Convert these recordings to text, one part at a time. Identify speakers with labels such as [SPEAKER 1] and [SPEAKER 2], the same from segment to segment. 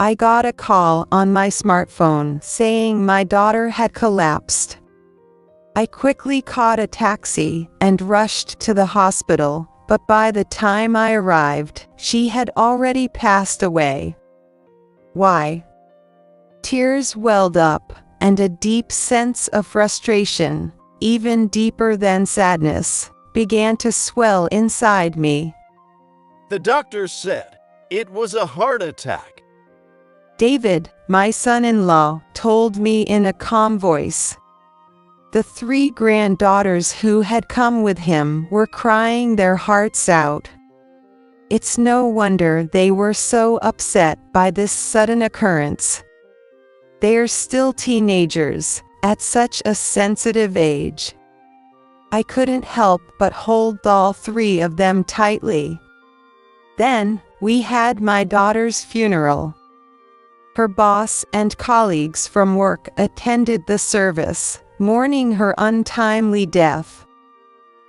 [SPEAKER 1] I got a call on my smartphone saying my daughter had collapsed. I quickly caught a taxi and rushed to the hospital, but by the time I arrived, she had already passed away. Why? Tears welled up, and a deep sense of frustration, even deeper than sadness, began to swell inside me.
[SPEAKER 2] The doctor said it was a heart attack.
[SPEAKER 1] David, my son-in-law, told me in a calm voice. The 3 granddaughters who had come with him were crying their hearts out. It's no wonder they were so upset by this sudden occurrence. They're still teenagers, at such a sensitive age. I couldn't help but hold all 3 of them tightly. Then, we had my daughter's funeral. Her boss and colleagues from work attended the service, mourning her untimely death.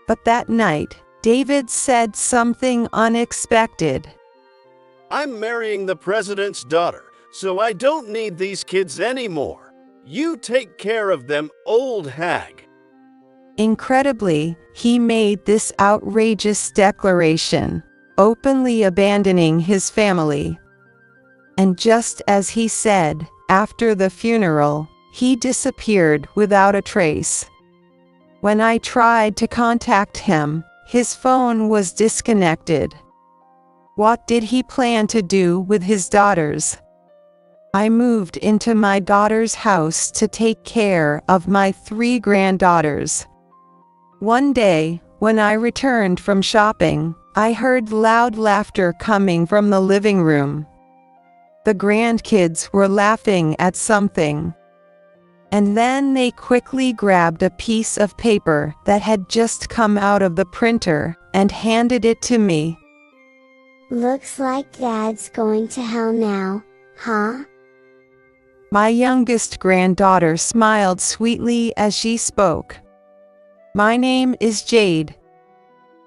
[SPEAKER 1] But that night, David said something unexpected.
[SPEAKER 2] I'm marrying the president's daughter, so I don't need these kids anymore. You take care of them, old hag.
[SPEAKER 1] Incredibly, he made this outrageous declaration, openly abandoning his family. And just as he said, after the funeral, he disappeared without a trace. When I tried to contact him, his phone was disconnected. What did he plan to do with his daughters? I moved into my daughter's house to take care of my 3 granddaughters. One day, when I returned from shopping, I heard loud laughter coming from the living room. The grandkids were laughing at something. And then they quickly grabbed a piece of paper that had just come out of the printer and handed it to me.
[SPEAKER 3] Looks like Dad's going to hell now, huh?
[SPEAKER 1] My youngest granddaughter smiled sweetly as she spoke. My name is Jade.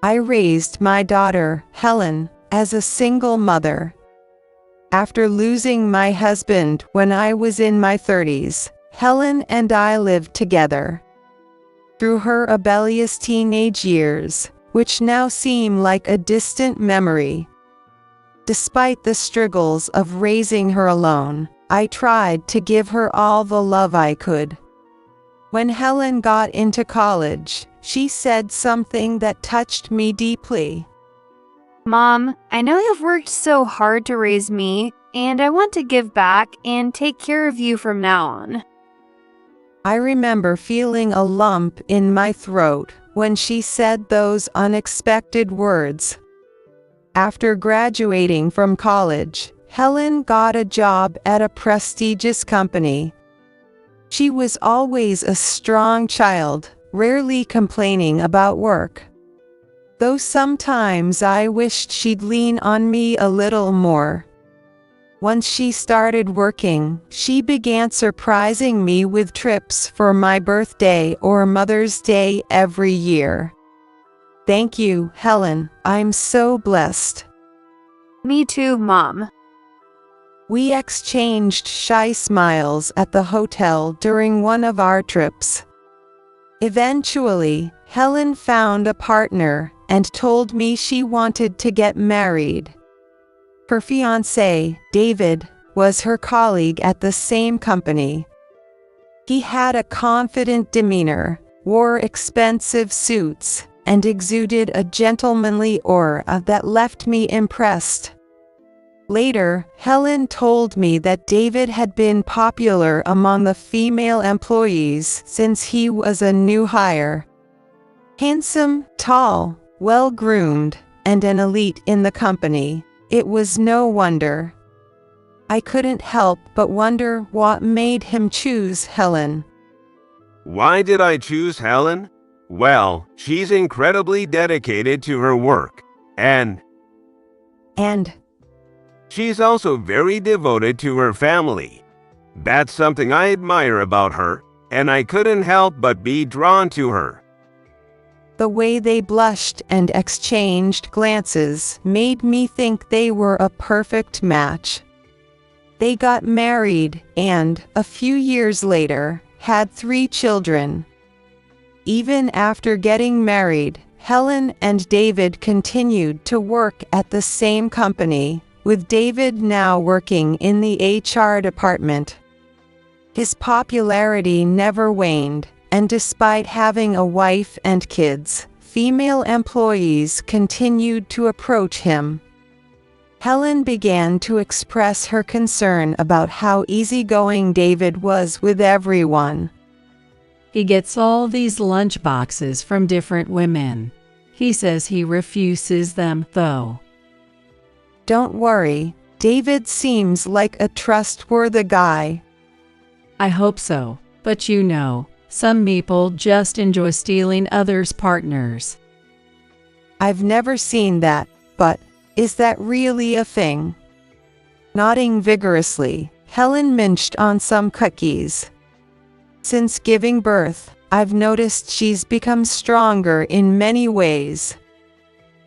[SPEAKER 1] I raised my daughter, Helen, as a single mother. After losing my husband when I was in my 30s, Helen and I lived together. Through her rebellious teenage years, which now seem like a distant memory. Despite the struggles of raising her alone, I tried to give her all the love I could. When Helen got into college, she said something that touched me deeply.
[SPEAKER 4] Mom, I know you've worked so hard to raise me, and I want to give back and take care of you from now on.
[SPEAKER 1] I remember feeling a lump in my throat when she said those unexpected words. After graduating from college, Helen got a job at a prestigious company. She was always a strong child, rarely complaining about work. Though sometimes I wished she'd lean on me a little more. Once she started working, she began surprising me with trips for my birthday or Mother's Day every year. Thank you, Helen. I'm so blessed.
[SPEAKER 4] Me too, Mom.
[SPEAKER 1] We exchanged shy smiles at the hotel during one of our trips. Eventually, Helen found a partner and told me she wanted to get married. Her fiancé, David, was her colleague at the same company. He had a confident demeanor, wore expensive suits, and exuded a gentlemanly aura that left me impressed. Later, Helen told me that David had been popular among the female employees since he was a new hire. Handsome, tall, well-groomed, and an elite in the company, it was no wonder. I couldn't help but wonder what made him choose Helen.
[SPEAKER 5] Why did I choose Helen? Well, she's incredibly dedicated to her work, and she's also very devoted to her family. That's something I admire about her, and I couldn't help but be drawn to her.
[SPEAKER 1] The way they blushed and exchanged glances made me think they were a perfect match. They got married and, a few years later, had 3 children. Even after getting married, Helen and David continued to work at the same company, with David now working in the HR department. His popularity never waned, and despite having a wife and kids, female employees continued to approach him. Helen began to express her concern about how easygoing David was with everyone.
[SPEAKER 6] He gets all these lunch boxes from different women. He says he refuses them, though.
[SPEAKER 1] Don't worry, David seems like a trustworthy guy.
[SPEAKER 6] I hope so, but you know, some people just enjoy stealing others' partners.
[SPEAKER 1] I've never seen that, but is that really a thing? Nodding vigorously, Helen munched on some cookies. Since giving birth, I've noticed she's become stronger in many ways.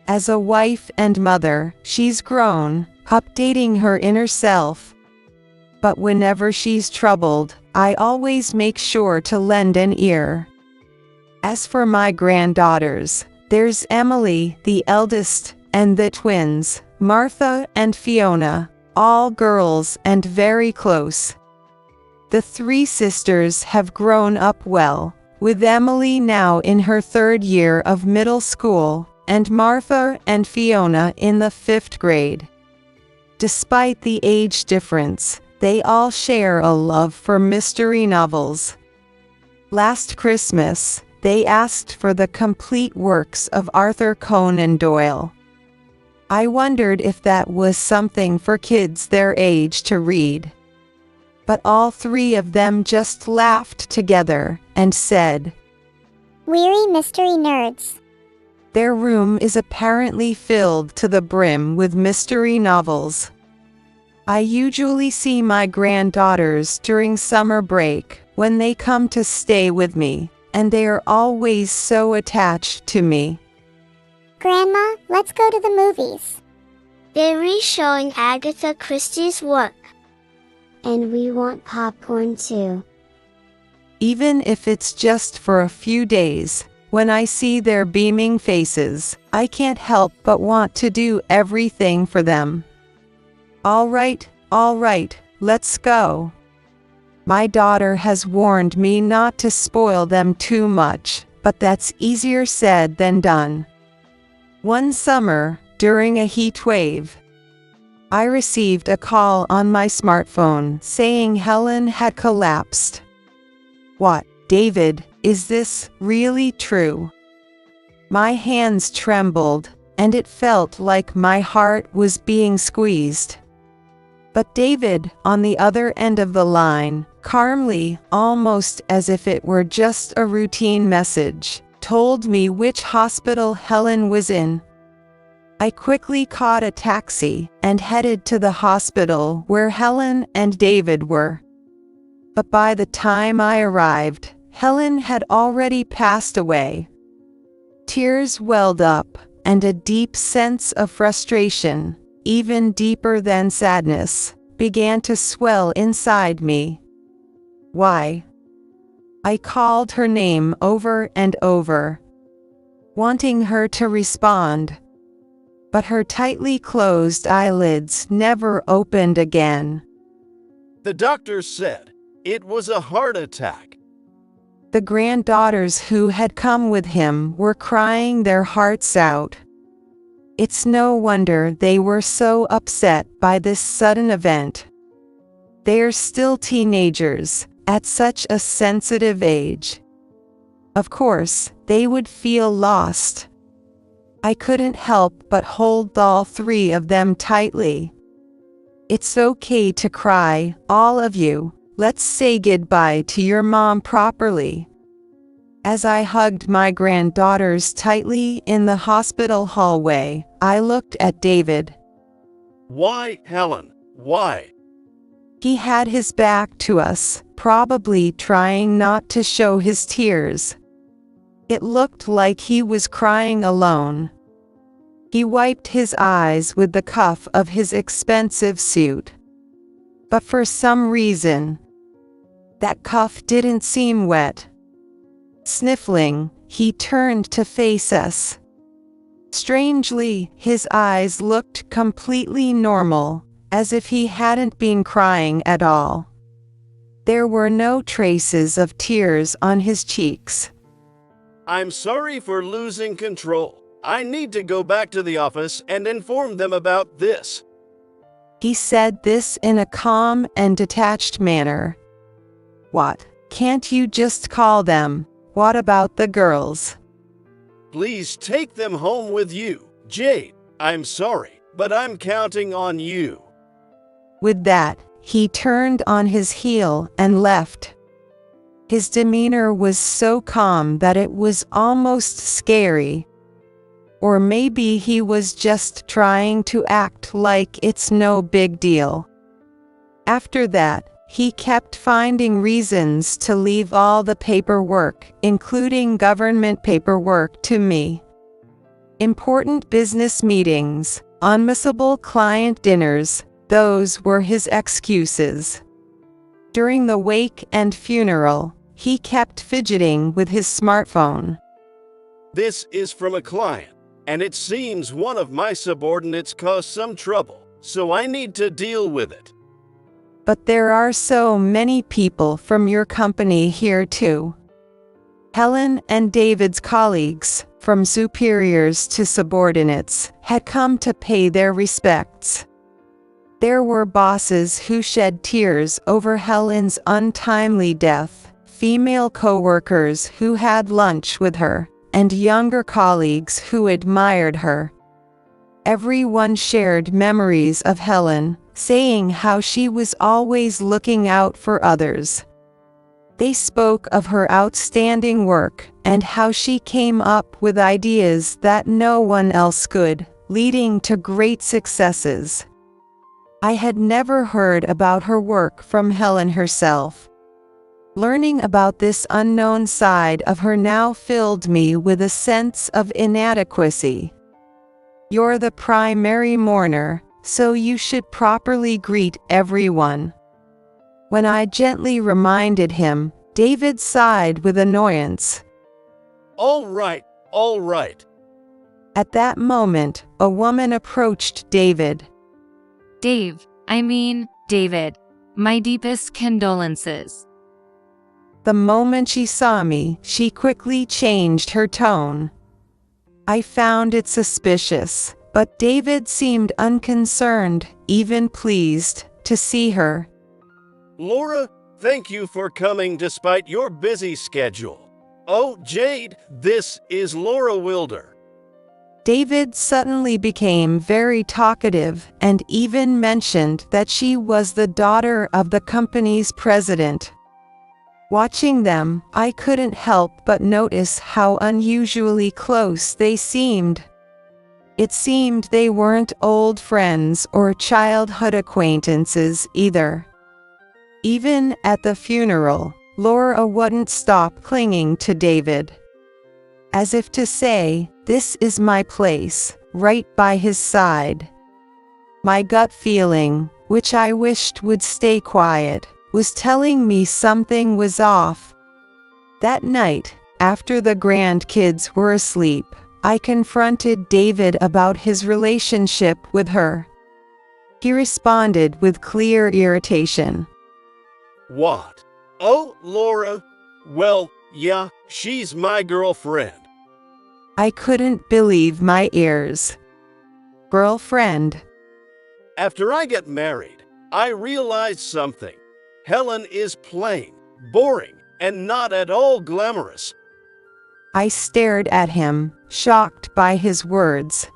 [SPEAKER 1] As a wife and mother, she's grown, updating her inner self. But whenever she's troubled, I always make sure to lend an ear. As for my granddaughters, there's Emily, the eldest, and the twins, Martha and Fiona, all girls and very close. The 3 sisters have grown up well, with Emily now in her 3rd year of middle school, and Martha and Fiona in the 5th grade. Despite the age difference, they all share a love for mystery novels. Last Christmas, they asked for the complete works of Arthur Conan Doyle. I wondered if that was something for kids their age to read. But all 3 of them just laughed together and said,
[SPEAKER 7] "Weary mystery nerds."
[SPEAKER 1] Their room is apparently filled to the brim with mystery novels. I usually see my granddaughters during summer break when they come to stay with me, and they are always so attached to me.
[SPEAKER 7] Grandma, let's go to the movies.
[SPEAKER 3] They're re-showing Agatha Christie's work. And we want popcorn too.
[SPEAKER 1] Even if it's just for a few days, when I see their beaming faces, I can't help but want to do everything for them. All right, let's go. My daughter has warned me not to spoil them too much, but that's easier said than done. One summer, during a heat wave, I received a call on my smartphone saying Helen had collapsed. What, David, is this really true? My hands trembled, and it felt like my heart was being squeezed. But David, on the other end of the line, calmly, almost as if it were just a routine message, told me which hospital Helen was in. I quickly caught a taxi and headed to the hospital where Helen and David were. But by the time I arrived, Helen had already passed away. Tears welled up, and a deep sense of frustration, even deeper than sadness, began to swell inside me. Why? I called her name over and over, wanting her to respond. But her tightly closed eyelids never opened again.
[SPEAKER 2] The doctor said it was a heart attack.
[SPEAKER 1] The granddaughters who had come with him were crying their hearts out. It's no wonder they were so upset by this sudden event. They're still teenagers, at such a sensitive age. Of course, they would feel lost. I couldn't help but hold all 3 of them tightly. It's okay to cry, all of you. Let's say goodbye to your mom properly. As I hugged my granddaughters tightly in the hospital hallway, I looked at David.
[SPEAKER 2] Why, Helen? Why?
[SPEAKER 1] He had his back to us, probably trying not to show his tears. It looked like he was crying alone. He wiped his eyes with the cuff of his expensive suit. but for some reason, that cuff didn't seem wet. Sniffling, he turned to face us. Strangely, his eyes looked completely normal, as if he hadn't been crying at all. There were no traces of tears on his cheeks.
[SPEAKER 2] I'm sorry for losing control. I need to go back to the office and inform them about this.
[SPEAKER 1] He said this in a calm and detached manner. What? Can't you just call them? What about the girls?
[SPEAKER 2] Please take them home with you. Jade, I'm sorry, but I'm counting on you.
[SPEAKER 1] With that, he turned on his heel and left. His demeanor was so calm that it was almost scary. Or maybe he was just trying to act like it's no big deal. After that, he kept finding reasons to leave all the paperwork, including government paperwork, to me. Important business meetings, unmissable client dinners, those were his excuses. During the wake and funeral, he kept fidgeting with his smartphone.
[SPEAKER 2] This is from a client, and it seems one of my subordinates caused some trouble, so I need to deal with it.
[SPEAKER 1] But there are so many people from your company here too. Helen and David's colleagues, from superiors to subordinates, had come to pay their respects. There were bosses who shed tears over Helen's untimely death, female coworkers who had lunch with her, and younger colleagues who admired her. Everyone shared memories of Helen, saying how she was always looking out for others. They spoke of her outstanding work and how she came up with ideas that no one else could, leading to great successes. I had never heard about her work from Helen herself. Learning about this unknown side of her now filled me with a sense of inadequacy. You're the primary mourner, so you should properly greet everyone. When I gently reminded him, David sighed with annoyance.
[SPEAKER 2] All right, all right.
[SPEAKER 1] At that moment, a woman approached David.
[SPEAKER 4] David, my deepest condolences.
[SPEAKER 1] The moment she saw me, she quickly changed her tone. I found it suspicious, but David seemed unconcerned, even pleased, to see her.
[SPEAKER 2] Laura, thank you for coming despite your busy schedule. Oh, Jade, this is Laura Wilder.
[SPEAKER 1] David suddenly became very talkative and even mentioned that she was the daughter of the company's president. Watching them, I couldn't help but notice how unusually close they seemed. It seemed they weren't old friends or childhood acquaintances either. Even at the funeral, Laura wouldn't stop clinging to David. As if to say, this is my place, right by his side. My gut feeling, which I wished would stay quiet, was telling me something was off. That night, after the grandkids were asleep, I confronted David about his relationship with her. He responded with clear irritation.
[SPEAKER 2] What? Oh, Laura. Well, yeah, she's my girlfriend.
[SPEAKER 1] I couldn't believe my ears. Girlfriend?
[SPEAKER 2] After I get married, I realized something. Helen is plain, boring, and not at all glamorous.
[SPEAKER 1] I stared at him, shocked by his words.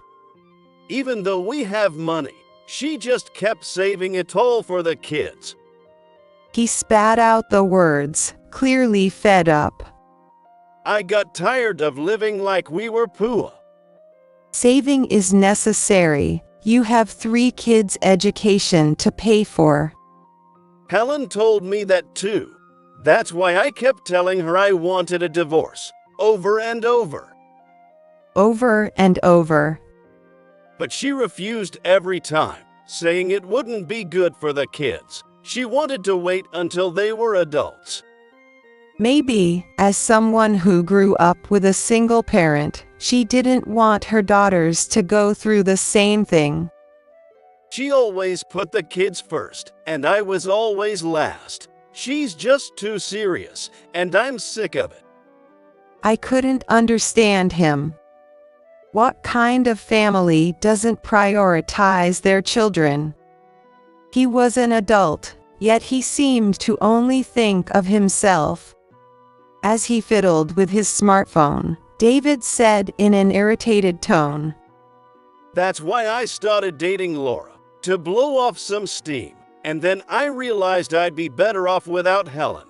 [SPEAKER 2] Even though we have money, she just kept saving it all for the kids.
[SPEAKER 1] He spat out the words, clearly fed up.
[SPEAKER 2] I got tired of living like we were poor.
[SPEAKER 1] Saving is necessary. You have 3 kids' education to pay for.
[SPEAKER 2] Helen told me that too. That's why I kept telling her I wanted a divorce, over and over.
[SPEAKER 1] Over and over.
[SPEAKER 2] But she refused every time, saying it wouldn't be good for the kids. She wanted to wait until they were adults.
[SPEAKER 1] Maybe, as someone who grew up with a single parent, she didn't want her daughters to go through the same thing.
[SPEAKER 2] She always put the kids first, and I was always last. She's just too serious, and I'm sick of it.
[SPEAKER 1] I couldn't understand him. What kind of family doesn't prioritize their children? He was an adult, yet he seemed to only think of himself. As he fiddled with his smartphone, David said in an irritated tone,
[SPEAKER 2] That's why I started dating Laura, to blow off some steam, and then I realized I'd be better off without Helen.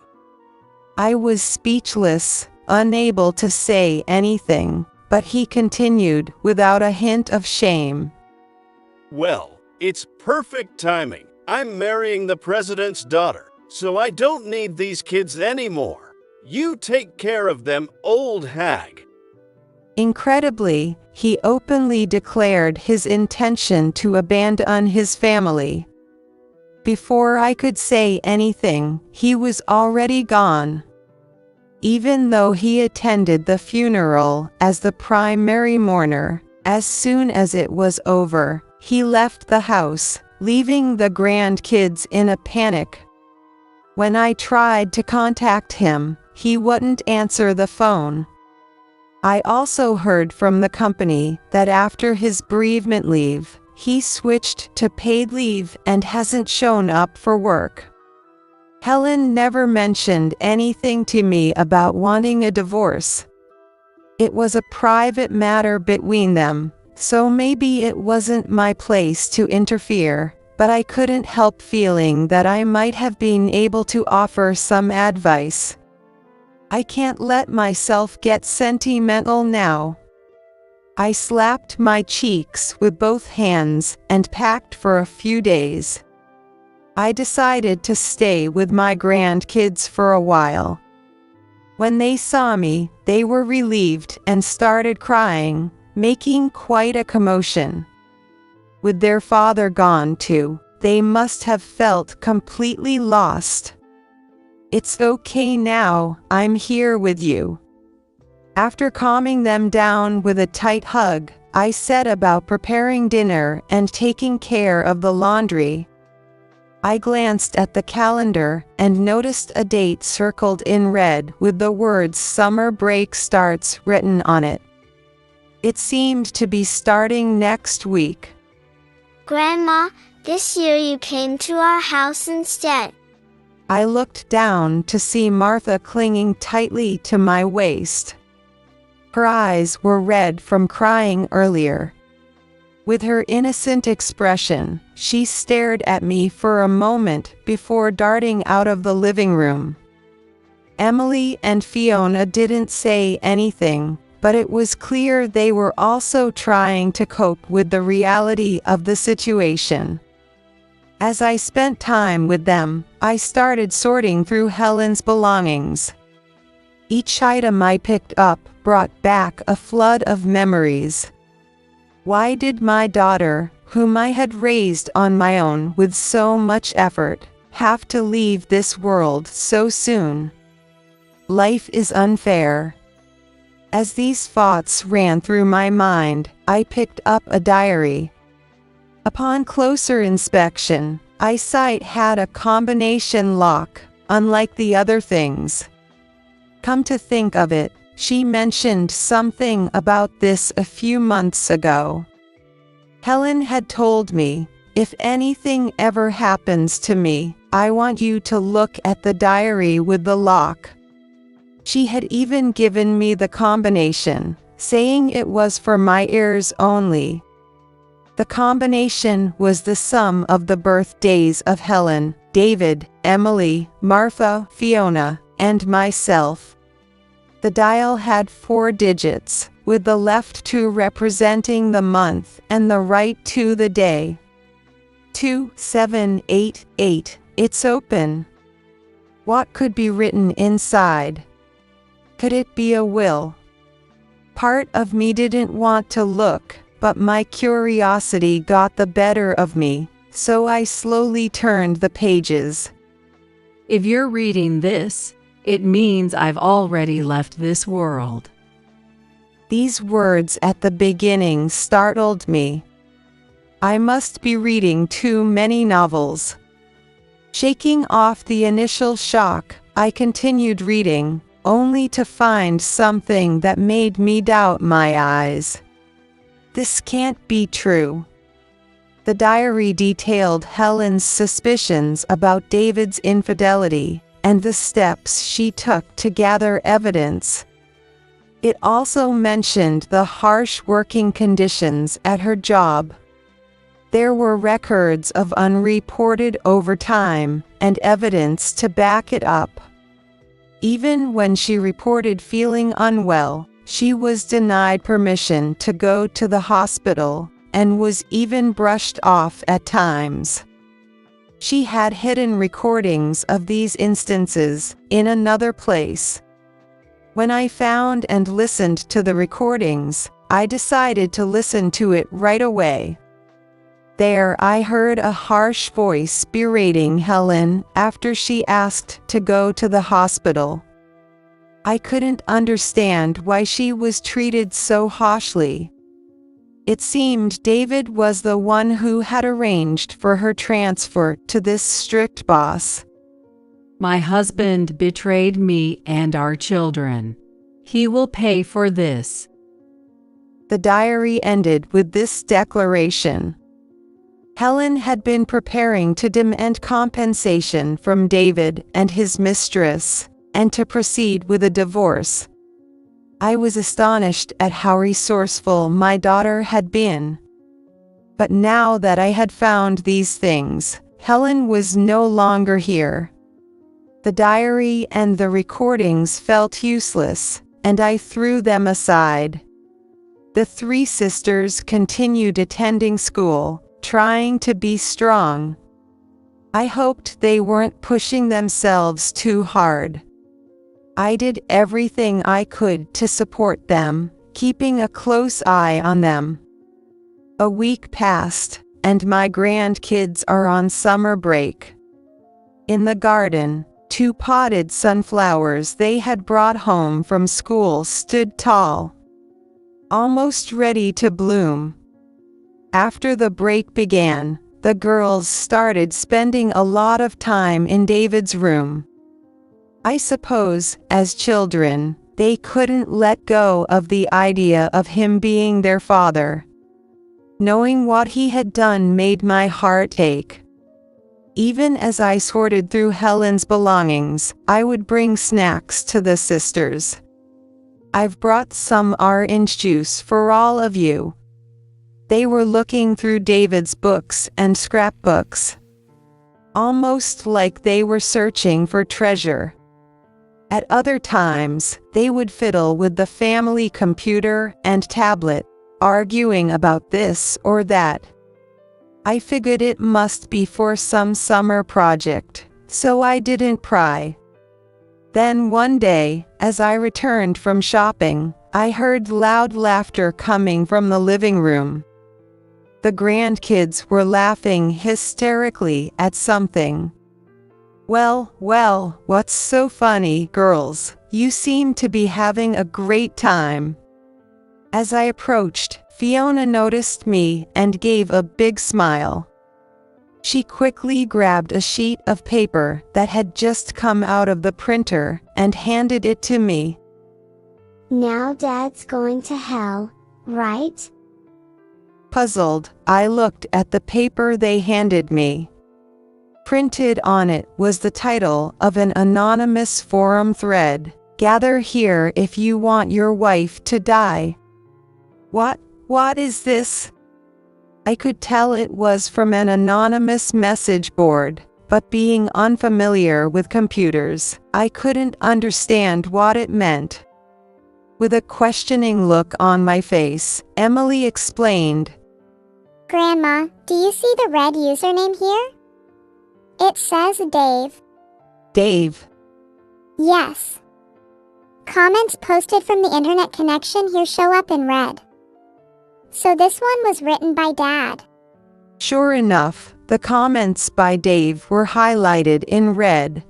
[SPEAKER 1] I was speechless, unable to say anything, but he continued without a hint of shame.
[SPEAKER 2] Well, it's perfect timing. I'm marrying the president's daughter, so I don't need these kids anymore. You take care of them, old hag.
[SPEAKER 1] Incredibly, he openly declared his intention to abandon his family. Before I could say anything, he was already gone. Even though he attended the funeral as the primary mourner, as soon as it was over, he left the house, leaving the grandkids in a panic. When I tried to contact him, he wouldn't answer the phone. I also heard from the company that after his bereavement leave, he switched to paid leave and hasn't shown up for work. Helen never mentioned anything to me about wanting a divorce. It was a private matter between them, so maybe it wasn't my place to interfere, but I couldn't help feeling that I might have been able to offer some advice. I can't let myself get sentimental now. I slapped my cheeks with both hands and packed for a few days. I decided to stay with my grandkids for a while. When they saw me, they were relieved and started crying, making quite a commotion. With their father gone too, they must have felt completely lost. It's okay now, I'm here with you. After calming them down with a tight hug, I set about preparing dinner and taking care of the laundry. I glanced at the calendar and noticed a date circled in red with the words "Summer break starts" written on it. It seemed to be starting next week.
[SPEAKER 3] Grandma, this year you came to our house instead.
[SPEAKER 1] I looked down to see Martha clinging tightly to my waist. Her eyes were red from crying earlier. With her innocent expression, she stared at me for a moment before darting out of the living room. Emily and Fiona didn't say anything, but it was clear they were also trying to cope with the reality of the situation. As I spent time with them, I started sorting through Helen's belongings. Each item I picked up brought back a flood of memories. Why did my daughter, whom I had raised on my own with so much effort, have to leave this world so soon? Life is unfair. As these thoughts ran through my mind, I picked up a diary. Upon closer inspection, I saw it had a combination lock, unlike the other things. Come to think of it, she mentioned something about this a few months ago. Helen had told me, if anything ever happens to me, I want you to look at the diary with the lock. She had even given me the combination, saying it was for my ears only. The combination was the sum of the birthdays of Helen, David, Emily, Martha, Fiona, and myself. The dial had 4 digits, with the left 2 representing the month and the right 2 the day. 2788, it's open. What could be written inside? Could it be a will? Part of me didn't want to look, but my curiosity got the better of me, so I slowly turned the pages.
[SPEAKER 6] If you're reading this, it means I've already left this world.
[SPEAKER 1] These words at the beginning startled me. I must be reading too many novels. Shaking off the initial shock, I continued reading, only to find something that made me doubt my eyes. This can't be true. The diary detailed Helen's suspicions about David's infidelity and the steps she took to gather evidence. It also mentioned the harsh working conditions at her job. There were records of unreported overtime and evidence to back it up. Even when she reported feeling unwell, she was denied permission to go to the hospital and was even brushed off at times. She had hidden recordings of these instances in another place. When I found and listened to the recordings, I decided to listen to it right away. There I heard a harsh voice berating Helen after she asked to go to the hospital. I couldn't understand why she was treated so harshly. It seemed David was the one who had arranged for her transfer to this strict boss.
[SPEAKER 6] My husband betrayed me and our children. He will pay for this.
[SPEAKER 1] The diary ended with this declaration. Helen had been preparing to demand compensation from David and his mistress, and to proceed with a divorce. I was astonished at how resourceful my daughter had been. But now that I had found these things, Helen was no longer here. The diary and the recordings felt useless, and I threw them aside. The three sisters continued attending school, trying to be strong. I hoped they weren't pushing themselves too hard. I did everything I could to support them, keeping a close eye on them. A week passed, and my grandkids are on summer break. In the garden, 2 potted sunflowers they had brought home from school stood tall, almost ready to bloom. After the break began, the girls started spending a lot of time in David's room. I suppose, as children, they couldn't let go of the idea of him being their father. Knowing what he had done made my heart ache. Even as I sorted through Helen's belongings, I would bring snacks to the sisters. I've brought some orange juice for all of you. They were looking through David's books and scrapbooks, almost like they were searching for treasure. At other times, they would fiddle with the family computer and tablet, arguing about this or that. I figured it must be for some summer project, so I didn't pry. Then one day, as I returned from shopping, I heard loud laughter coming from the living room. The grandkids were laughing hysterically at something. Well, what's so funny, girls? You seem to be having a great time. As I approached, Fiona noticed me and gave a big smile. She quickly grabbed a sheet of paper that had just come out of the printer and handed it to me.
[SPEAKER 3] Now Dad's going to hell, right?
[SPEAKER 1] Puzzled, I looked at the paper they handed me. Printed on it was the title of an anonymous forum thread, "Gather here if you want your wife to die." What is this? I could tell it was from an anonymous message board, but being unfamiliar with computers, I couldn't understand what it meant. With a questioning look on my face, Emily explained,
[SPEAKER 7] Grandma, do you see the red username here? It says Dave.
[SPEAKER 1] Dave.
[SPEAKER 7] Yes. Comments posted from the internet connection here show up in red. So this one was written by Dad.
[SPEAKER 1] Sure enough, The comments by Dave were highlighted in red.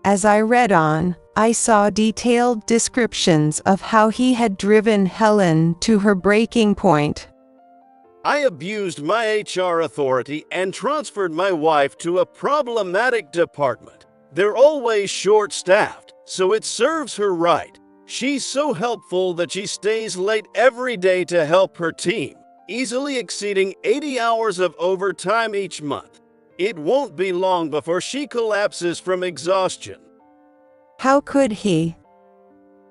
[SPEAKER 1] As I read on, I saw detailed descriptions of how he had driven Helen to her breaking point.
[SPEAKER 2] I abused my HR authority and transferred my wife to a problematic department. They're always short-staffed, so it serves her right. She's so helpful that she stays late every day to help her team, easily exceeding 80 hours of overtime each month. It won't be long before she collapses from exhaustion.
[SPEAKER 1] How could he?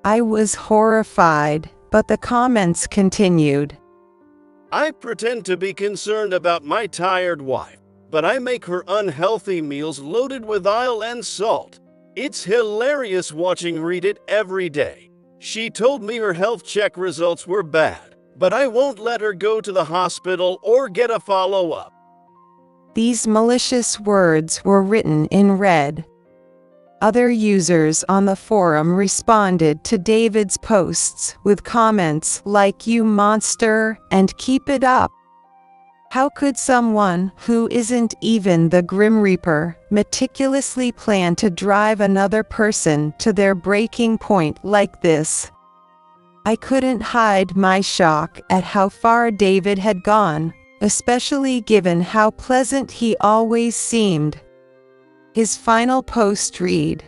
[SPEAKER 1] I was horrified, but the comments continued.
[SPEAKER 2] I pretend to be concerned about my tired wife, but I make her unhealthy meals loaded with oil and salt. It's hilarious watching Reddit every day. She told me her health check results were bad, but I won't let her go to the hospital or get a follow-up.
[SPEAKER 1] These malicious words were written in red. Other users on the forum responded to David's posts with comments like "You monster" and "Keep it up." How could someone who isn't even the Grim Reaper meticulously plan to drive another person to their breaking point like this? I couldn't hide my shock at how far David had gone, especially given how pleasant he always seemed. His final post read,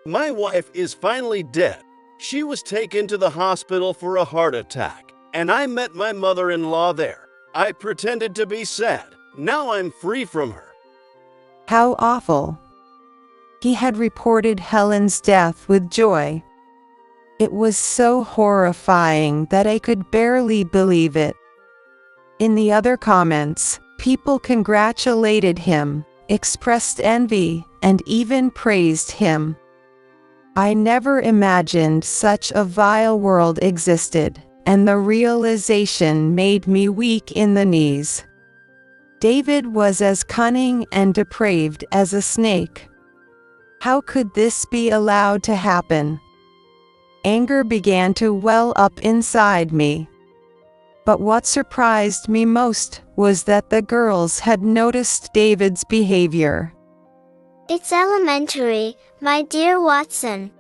[SPEAKER 2] My wife is finally dead. She was taken to the hospital for a heart attack, and I met my mother-in-law there. I pretended to be sad. Now I'm free from her.
[SPEAKER 1] How awful. He had reported Helen's death with joy. It was so horrifying that I could barely believe it. In the other comments, people congratulated him, expressed envy, and even praised him. I never imagined such a vile world existed, and the realization made me weak in the knees. David was as cunning and depraved as a snake. How could this be allowed to happen? Anger began to well up inside me. But what surprised me most was that the girls had noticed David's behavior.
[SPEAKER 3] It's elementary, my dear Watson,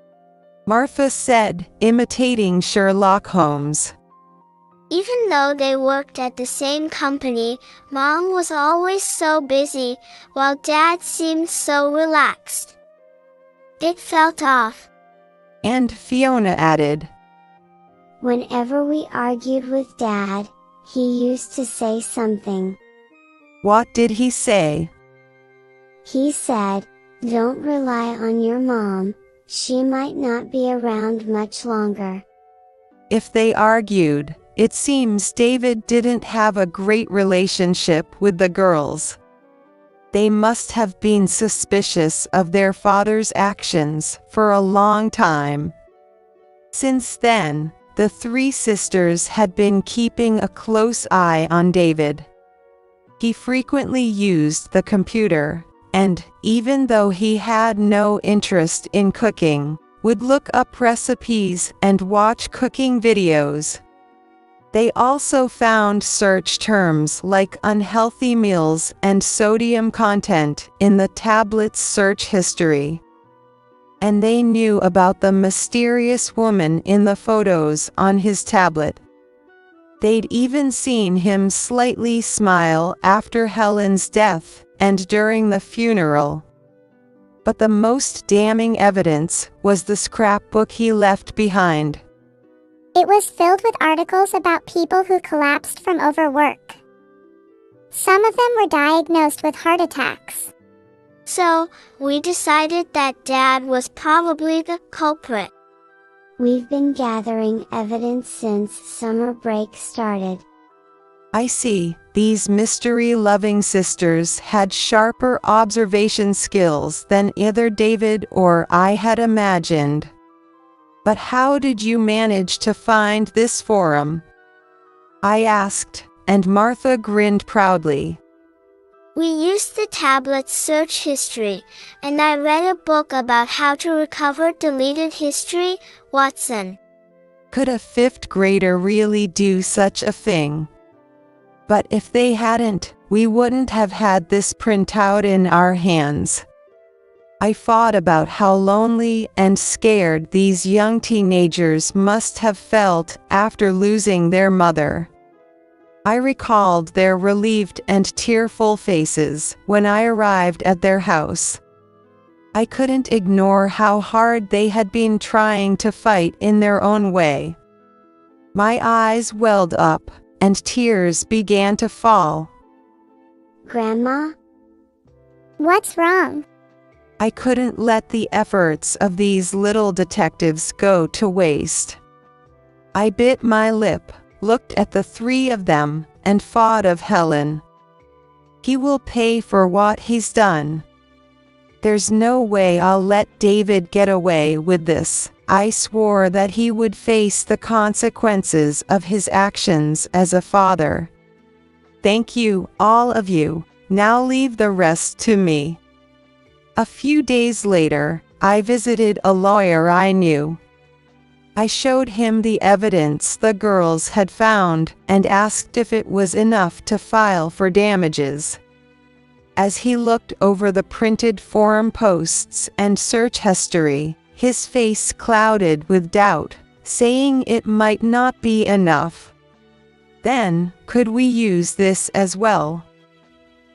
[SPEAKER 1] Martha said, imitating Sherlock Holmes.
[SPEAKER 3] Even though they worked at the same company, Mom was always so busy, while Dad seemed so relaxed. It felt off.
[SPEAKER 1] And Fiona added,
[SPEAKER 7] Whenever we argued with Dad, he used to say something.
[SPEAKER 1] What did he say?
[SPEAKER 7] He said, "Don't rely on your mom, she might not be around much longer."
[SPEAKER 1] If they argued, it seems David didn't have a great relationship with the girls. They must have been suspicious of their father's actions for a long time. Since then, the three sisters had been keeping a close eye on David. He frequently used the computer, and, even though he had no interest in cooking, would look up recipes and watch cooking videos. They also found search terms like unhealthy meals and sodium content in the tablet's search history. And they knew about the mysterious woman in the photos on his tablet. They'd even seen him slightly smile after Helen's death and during the funeral. But the most damning evidence was the scrapbook he left behind.
[SPEAKER 7] It was filled with articles about people who collapsed from overwork. Some of them were diagnosed with heart attacks.
[SPEAKER 3] So, we decided that Dad was probably the culprit.
[SPEAKER 7] We've been gathering evidence since summer break started.
[SPEAKER 1] I see, these mystery-loving sisters had sharper observation skills than either David or I had imagined. But how did you manage to find this forum? I asked, and Martha grinned proudly.
[SPEAKER 3] We used the tablet's search history, and I read a book about how to recover deleted history, Watson.
[SPEAKER 1] Could a fifth grader really do such a thing? But if they hadn't, we wouldn't have had this printout in our hands. I thought about how lonely and scared these young teenagers must have felt after losing their mother. I recalled their relieved and tearful faces when I arrived at their house. I couldn't ignore how hard they had been trying to fight in their own way. My eyes welled up, and tears began to fall.
[SPEAKER 7] Grandma? What's wrong?
[SPEAKER 1] I couldn't let the efforts of these little detectives go to waste. I bit my lip, looked at the three of them, and thought of Helen. He will pay for what he's done. There's no way I'll let David get away with this. I swore that he would face the consequences of his actions as a father. Thank you, all of you. Now leave the rest to me. A few days later, I visited a lawyer I knew. I showed him the evidence the girls had found and asked if it was enough to file for damages. As he looked over the printed forum posts and search history, his face clouded with doubt, saying it might not be enough. Then, could we use this as well?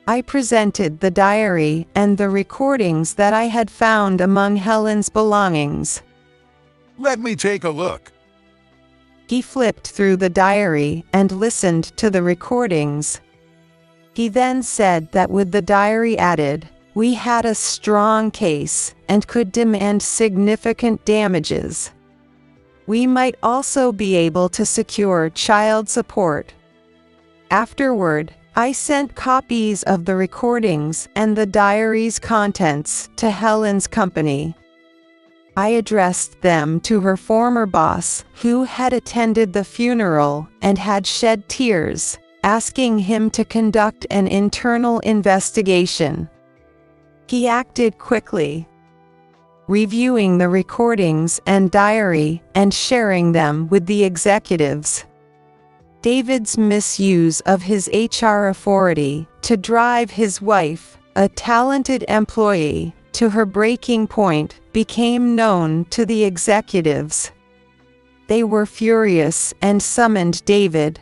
[SPEAKER 1] I presented the diary and the recordings that I had found among Helen's belongings.
[SPEAKER 8] Let me take a look.
[SPEAKER 1] He flipped through the diary and listened to the recordings. He then said that with the diary added, we had a strong case and could demand significant damages. We might also be able to secure child support. Afterward, I sent copies of the recordings and the diary's contents to Helen's company. I addressed them to her former boss, who had attended the funeral and had shed tears, asking him to conduct an internal investigation. He acted quickly, reviewing the recordings and diary and sharing them with the executives. David's misuse of his HR authority to drive his wife, a talented employee, to her breaking point became known to the executives. They were furious and summoned David.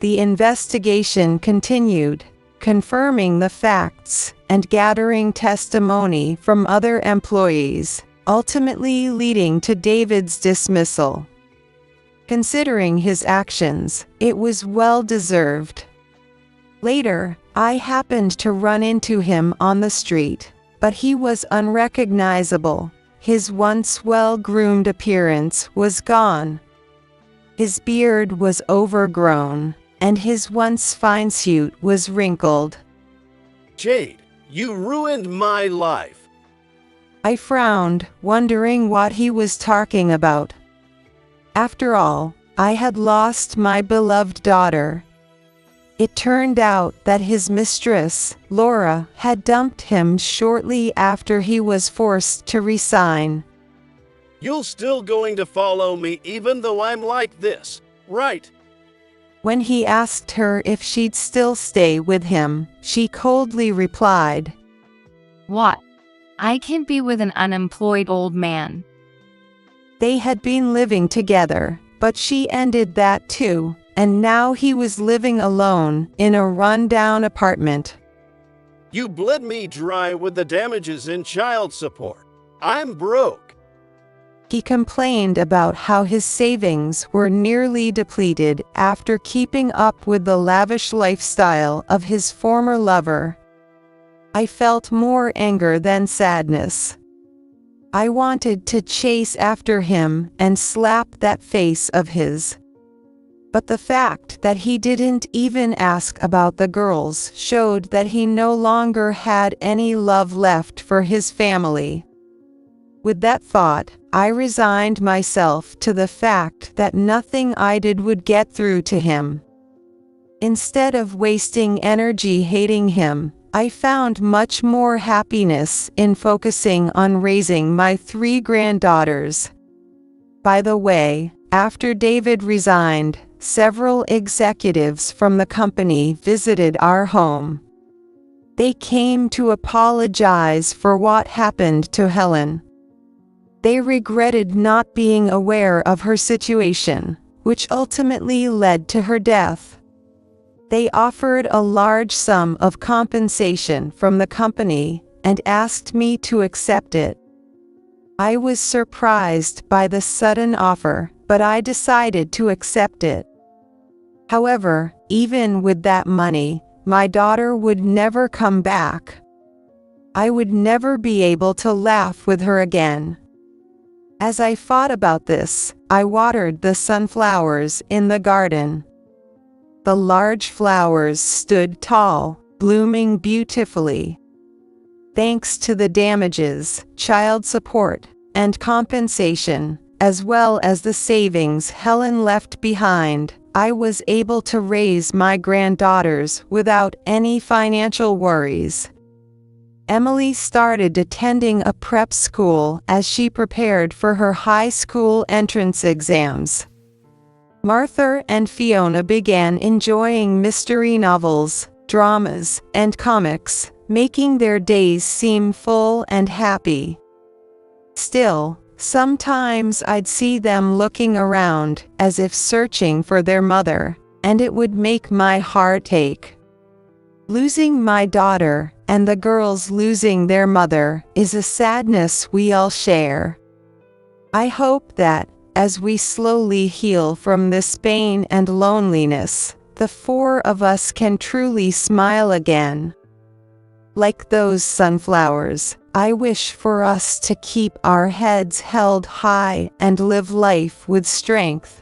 [SPEAKER 1] The investigation continued, confirming the facts and gathering testimony from other employees, ultimately leading to David's dismissal. Considering his actions, it was well-deserved. Later, I happened to run into him on the street, but he was unrecognizable. His once well-groomed appearance was gone. His beard was overgrown, and his once fine suit was wrinkled.
[SPEAKER 2] Jade, you ruined my life.
[SPEAKER 1] I frowned, wondering what he was talking about. After all, I had lost my beloved daughter. It turned out that his mistress, Laura, had dumped him shortly after he was forced to resign.
[SPEAKER 2] You're still going to follow me even though I'm like this, right?
[SPEAKER 1] When he asked her if she'd still stay with him, she coldly replied,
[SPEAKER 4] What? I can't be with an unemployed old man.
[SPEAKER 1] They had been living together, but she ended that too, and now he was living alone in a run-down apartment.
[SPEAKER 2] You bled me dry with the damages in child support. I'm broke.
[SPEAKER 1] He complained about how his savings were nearly depleted after keeping up with the lavish lifestyle of his former lover. I felt more anger than sadness. I wanted to chase after him and slap that face of his. But the fact that he didn't even ask about the girls showed that he no longer had any love left for his family. With that thought, I resigned myself to the fact that nothing I did would get through to him. Instead of wasting energy hating him, I found much more happiness in focusing on raising my 3 granddaughters. By the way, after David resigned, several executives from the company visited our home. They came to apologize for what happened to Helen. They regretted not being aware of her situation, which ultimately led to her death. They offered a large sum of compensation from the company and asked me to accept it. I was surprised by the sudden offer, but I decided to accept it. However, even with that money, my daughter would never come back. I would never be able to laugh with her again. As I thought about this, I watered the sunflowers in the garden. The large flowers stood tall, blooming beautifully. Thanks to the damages, child support, and compensation, as well as the savings Helen left behind, I was able to raise my granddaughters without any financial worries. Emily started attending a prep school as she prepared for her high school entrance exams. Martha and Fiona began enjoying mystery novels, dramas, and comics, making their days seem full and happy. Still, sometimes I'd see them looking around as if searching for their mother, and it would make my heart ache. Losing my daughter and the girls losing their mother is a sadness we all share. I hope that, as we slowly heal from this pain and loneliness, the four of us can truly smile again. Like those sunflowers, I wish for us to keep our heads held high and live life with strength.